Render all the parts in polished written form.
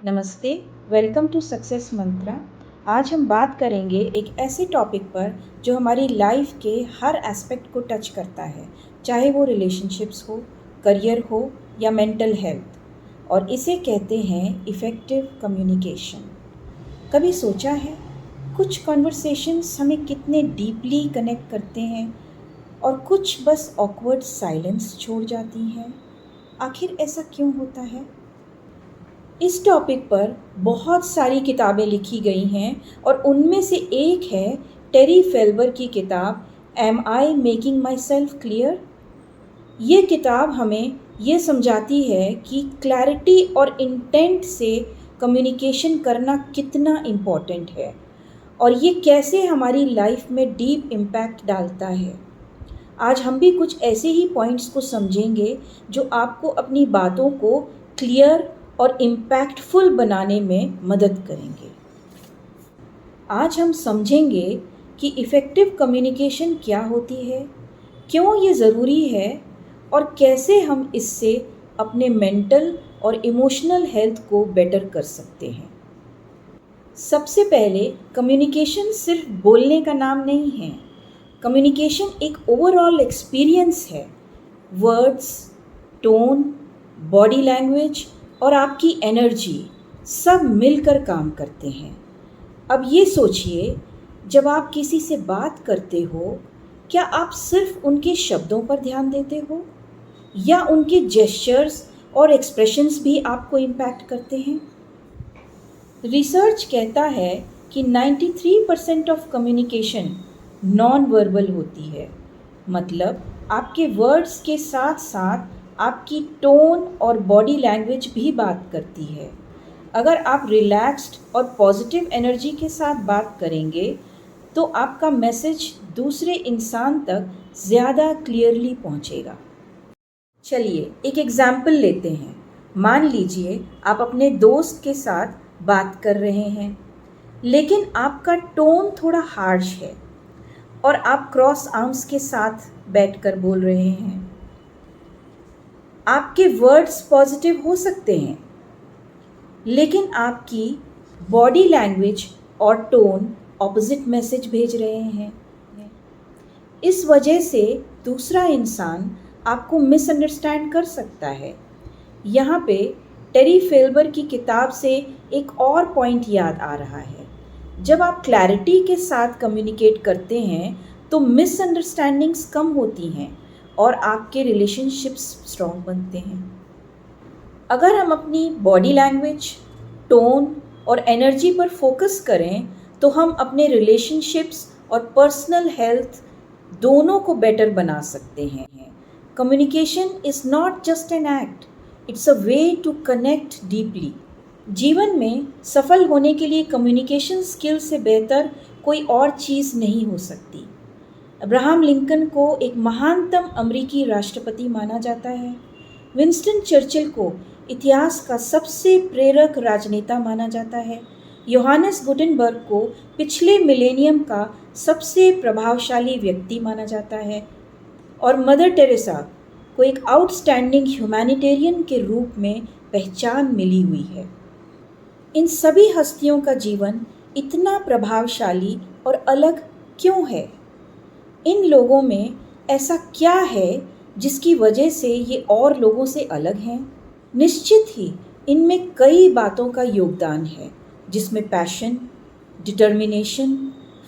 नमस्ते, welcome to success मंत्रा। आज हम बात करेंगे एक ऐसे टॉपिक पर जो हमारी लाइफ के हर एस्पेक्ट को टच करता है, चाहे वो रिलेशनशिप्स हो, करियर हो या मेंटल हेल्थ, और इसे कहते हैं इफ़ेक्टिव कम्युनिकेशन। कभी सोचा है कुछ कॉन्वर्सेशंस हमें कितने डीपली कनेक्ट करते हैं और कुछ बस ऑकवर्ड साइलेंस छोड़ जाती हैं? आखिर ऐसा क्यों होता है? इस टॉपिक पर बहुत सारी किताबें लिखी गई हैं और उनमें से एक है टेरी फेल्बर की किताब am I making myself clear. ये किताब हमें ये समझाती है कि क्लैरिटी और इंटेंट से कम्युनिकेशन करना कितना इम्पोर्टेंट है और ये कैसे हमारी लाइफ में डीप इम्पैक्ट डालता है। आज हम भी कुछ ऐसे ही पॉइंट्स को समझेंगे जो आपको अपनी बातों को क्लियर और इम्पैक्टफुल बनाने में मदद करेंगे। आज हम समझेंगे कि इफ़ेक्टिव कम्युनिकेशन क्या होती है, क्यों ये ज़रूरी है और कैसे हम इससे अपने मेंटल और इमोशनल हेल्थ को बेटर कर सकते हैं। सबसे पहले, कम्युनिकेशन सिर्फ बोलने का नाम नहीं है। कम्युनिकेशन एक ओवरऑल एक्सपीरियंस है। वर्ड्स, टोन, बॉडी लैंग्वेज और आपकी एनर्जी सब मिलकर काम करते हैं। अब ये सोचिए, जब आप किसी से बात करते हो, क्या आप सिर्फ उनके शब्दों पर ध्यान देते हो या उनके जेस्चर्स और एक्सप्रेशंस भी आपको इम्पैक्ट करते हैं? रिसर्च कहता है कि 93% ऑफ कम्युनिकेशन नॉन वर्बल होती है। मतलब आपके वर्ड्स के साथ साथ आपकी टोन और बॉडी लैंग्वेज भी बात करती है। अगर आप रिलैक्स्ड और पॉजिटिव एनर्जी के साथ बात करेंगे तो आपका मैसेज दूसरे इंसान तक ज़्यादा क्लियरली पहुंचेगा। चलिए एक एग्जाम्पल लेते हैं। मान लीजिए आप अपने दोस्त के साथ बात कर रहे हैं, लेकिन आपका टोन थोड़ा हार्श है और आप क्रॉस आर्म्स के साथ बैठकर बोल रहे हैं। आपके वर्ड्स पॉजिटिव हो सकते हैं, लेकिन आपकी बॉडी लैंग्वेज और टोन ऑपोजिट मैसेज भेज रहे हैं। इस वजह से दूसरा इंसान आपको मिसअंडरस्टैंड कर सकता है। यहाँ पे टेरी फेल्बर की किताब से एक और पॉइंट याद आ रहा है। जब आप क्लैरिटी के साथ कम्युनिकेट करते हैं तो मिसअंडरस्टैंडिंग्स कम होती हैं और आपके रिलेशनशिप्स स्ट्रॉन्ग बनते हैं। अगर हम अपनी बॉडी लैंग्वेज, टोन और एनर्जी पर फोकस करें तो हम अपने रिलेशनशिप्स और पर्सनल हेल्थ दोनों को बेटर बना सकते हैं। Communication is not just an act, it's a way to connect deeply. जीवन में सफल होने के लिए कम्युनिकेशन स्किल से बेहतर कोई और चीज़ नहीं हो सकती। अब्राहम लिंकन को एक महानतम अमेरिकी राष्ट्रपति माना जाता है। विंस्टन चर्चिल को इतिहास का सबसे प्रेरक राजनेता माना जाता है। योहानस गुटेनबर्ग को पिछले मिलेनियम का सबसे प्रभावशाली व्यक्ति माना जाता है और मदर टेरेसा को एक आउटस्टैंडिंग ह्यूमैनिटेरियन के रूप में पहचान मिली हुई है। इन सभी हस्तियों का जीवन इतना प्रभावशाली और अलग क्यों है? इन लोगों में ऐसा क्या है जिसकी वजह से ये और लोगों से अलग हैं? निश्चित ही इनमें कई बातों का योगदान है, जिसमें पैशन, डिटर्मिनेशन,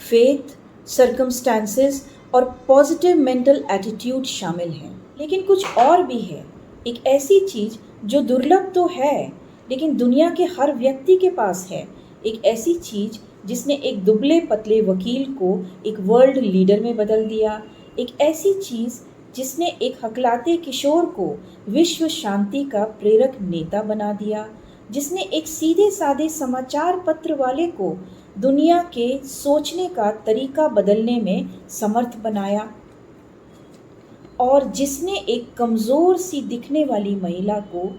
फेथ, सर्कमस्टांसेस और पॉजिटिव मेंटल एटीट्यूड शामिल हैं। लेकिन कुछ और भी है, एक ऐसी चीज़ जो दुर्लभ तो है लेकिन दुनिया के हर व्यक्ति के पास है। एक ऐसी चीज़ जिसने एक दुबले पतले वकील को एक वर्ल्ड लीडर में बदल दिया। एक ऐसी चीज़ जिसने एक हकलाते किशोर को विश्व शांति का प्रेरक नेता बना दिया, जिसने एक सीधे साधे समाचार पत्र वाले को दुनिया के सोचने का तरीका बदलने में समर्थ बनाया, और जिसने एक कमज़ोर सी दिखने वाली महिला को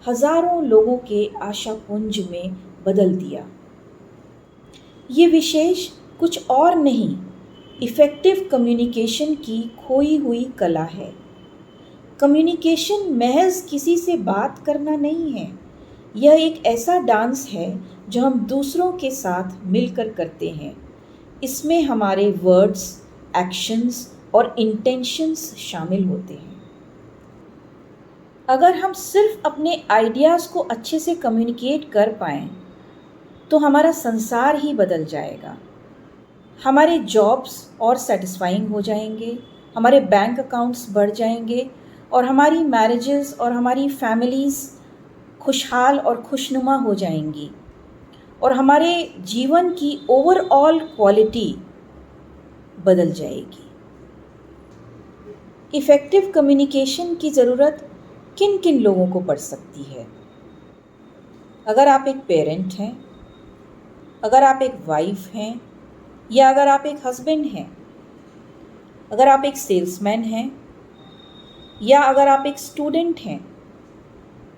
हजारों लोगों के आशापुंज में बदल दिया। ये विशेष कुछ और नहीं, इफ़ेक्टिव कम्युनिकेशन की खोई हुई कला है। कम्युनिकेशन महज किसी से बात करना नहीं है, यह एक ऐसा डांस है जो हम दूसरों के साथ मिलकर करते हैं। इसमें हमारे वर्ड्स, एक्शंस और इंटेंशंस शामिल होते हैं। अगर हम सिर्फ अपने आइडियाज़ को अच्छे से कम्युनिकेट कर पाएँ तो हमारा संसार ही बदल जाएगा। हमारे जॉब्स और सेटिस्फाइंग हो जाएंगे, हमारे बैंक अकाउंट्स बढ़ जाएंगे और हमारी मैरिजेस और हमारी फैमिलीज़ खुशहाल और खुशनुमा हो जाएंगी और हमारे जीवन की ओवरऑल क्वालिटी बदल जाएगी। इफ़ेक्टिव कम्युनिकेशन की ज़रूरत किन किन लोगों को पड़ सकती है? अगर आप एक पेरेंट हैं, अगर आप एक वाइफ हैं, या अगर आप एक हस्बैंड हैं, अगर आप एक सेल्समैन हैं, या अगर आप एक स्टूडेंट हैं,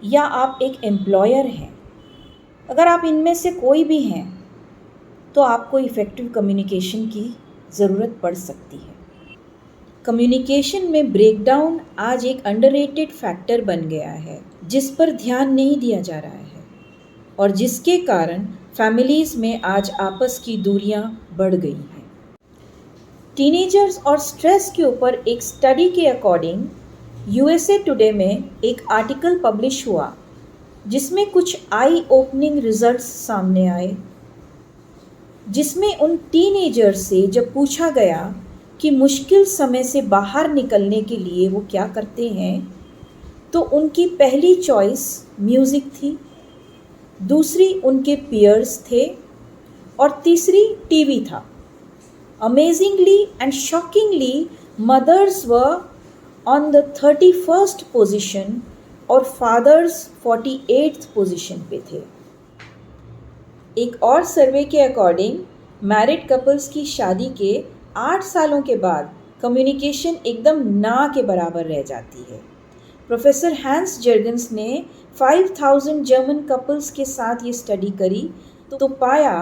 या आप एक एम्प्लॉयर हैं, अगर आप इनमें से कोई भी हैं तो आपको इफ़ेक्टिव कम्युनिकेशन की ज़रूरत पड़ सकती है। कम्युनिकेशन में ब्रेकडाउन आज एक अंडररेटेड फैक्टर बन गया है जिस पर ध्यान नहीं दिया जा रहा है और जिसके कारण फैमिलीज़ में आज आपस की दूरियां बढ़ गई हैं। टीनेजर्स और स्ट्रेस के ऊपर एक स्टडी के अकॉर्डिंग USA टुडे में एक आर्टिकल पब्लिश हुआ जिसमें कुछ आई ओपनिंग रिजल्ट्स सामने आए, जिसमें उन टीनेजर्स से जब पूछा गया कि मुश्किल समय से बाहर निकलने के लिए वो क्या करते हैं, तो उनकी पहली चॉइस म्यूज़िक थी, दूसरी उनके पीयर्स थे और तीसरी टीवी था। Amazingly and shockingly mothers were on the 31st position और फादर्स 48th पोजीशन पे थे। एक और सर्वे के अकॉर्डिंग मैरिड कपल्स की शादी के 8 सालों के बाद कम्युनिकेशन एकदम ना के बराबर रह जाती है। प्रोफेसर हैंस जर्गन्स ने 5000 जर्मन कपल्स के साथ ये स्टडी करी तो पाया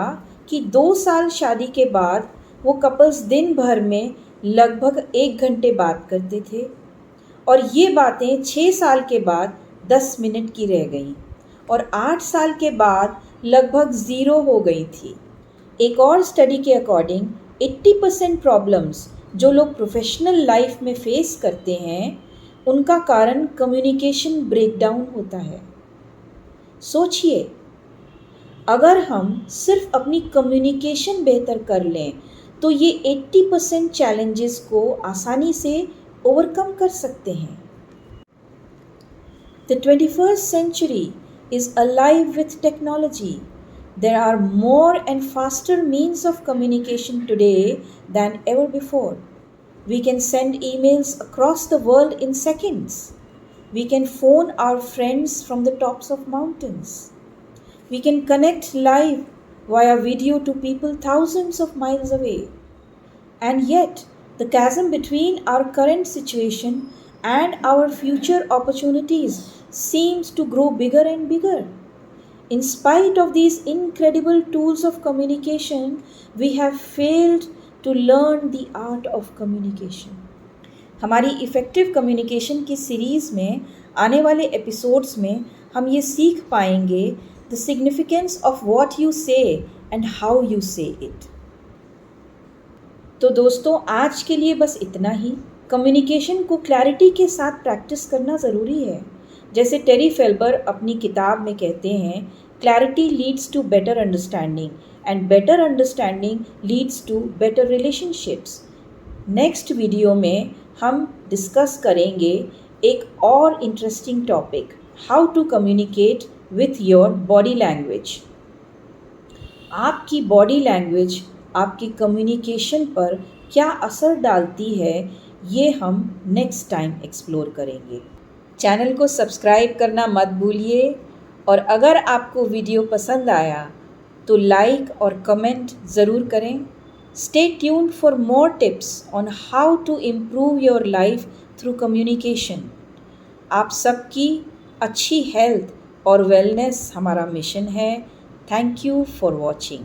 कि 2 साल शादी के बाद वो कपल्स दिन भर में लगभग 1 घंटे बात करते थे और ये बातें 6 साल के बाद 10 मिनट की रह गईं और 8 साल के बाद लगभग 0 हो गई थी। एक और स्टडी के अकॉर्डिंग 80% प्रॉब्लम्स जो लोग प्रोफेशनल लाइफ में फेस करते हैं उनका कारण कम्युनिकेशन ब्रेकडाउन होता है। सोचिए, अगर हम सिर्फ अपनी कम्युनिकेशन बेहतर कर लें तो ये 80% चैलेंजेस को आसानी से ओवरकम कर सकते हैं। The 21st century is alive with technology. There are more and faster means of communication today than ever before. We can send emails across the world in seconds. We can phone our friends from the tops of mountains. We can connect live via video to people thousands of miles away. And yet, the chasm between our current situation and our future opportunities seems to grow bigger and bigger. In spite of these incredible tools of communication, we have failed to learn the art of communication. हमारी effective communication की series में आने वाले episodes में हम ये सीख पाएंगे the significance of what you से एंड हाउ यू से इट। तो दोस्तों, आज के लिए बस इतना ही। कम्युनिकेशन को क्लैरिटी के साथ प्रैक्टिस करना ज़रूरी है। जैसे टेरी फेल्बर अपनी किताब में कहते हैं, clarity leads to better understanding and better understanding leads to better relationships. Next video में हम डिस्कस करेंगे एक और interesting topic, how to communicate with your body language. आपकी बॉडी लैंग्वेज आपकी कम्युनिकेशन पर क्या असर डालती है, ये हम नेक्स्ट टाइम एक्सप्लोर करेंगे। चैनल को सब्सक्राइब करना मत भूलिए और अगर आपको वीडियो पसंद आया तो लाइक और कमेंट ज़रूर करें। Stay tuned for more tips on how to improve your life through communication. आप सबकी अच्छी हेल्थ और वेलनेस हमारा मिशन है। Thank you for watching.